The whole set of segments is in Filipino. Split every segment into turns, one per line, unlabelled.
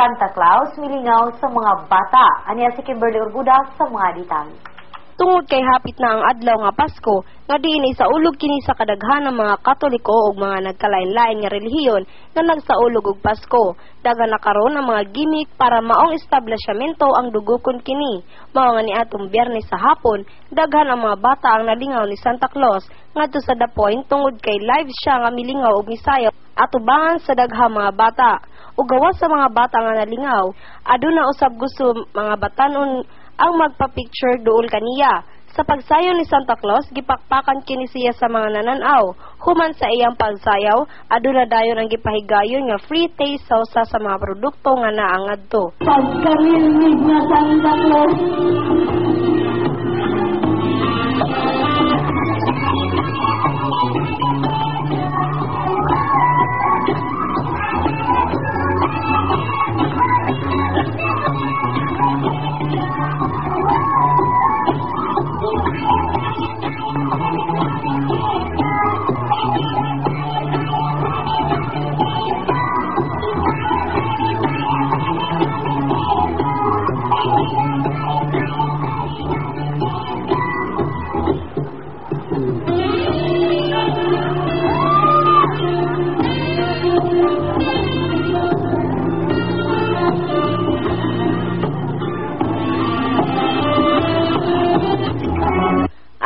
Santa Claus milingaw sa mga bata. Aniya si Kimberly Urbuda sa mga detalye.
Tungod kay hapit na ang adlaw nga Pasko, nga diin sa ulog kini sa kadaghan ng mga Katoliko ug mga nagkalain-lain nga relihiyon nga nagsaulog og Pasko. Dagan na karon ang mga gimmick para maong establishmento ang dugokon kini. Mao nga niadtong Biyernes sa hapon, daghan ang mga bata ang nalingaw ni Santa Claus ngadto sa The Point tungod kay live siya nga milingaw og misayaw atubangan sa daghang mga bata. Ug gawas sa mga bata nga nalingaw, aduna usab gusto mga batanon ang magpa-picture duol kaniya. Sa pagsayaw ni Santa Claus, gipakpakan kini siya sa mga nananaw. Human sa iyang pagsayaw, aduna dayon ang gipahigayon nga free taste sa mga produkto nga naangad to.
Pagkarinig na Santa Claus,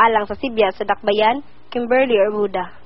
Alang sa Sibya sa Dakbayan, Kimberly Urbuda.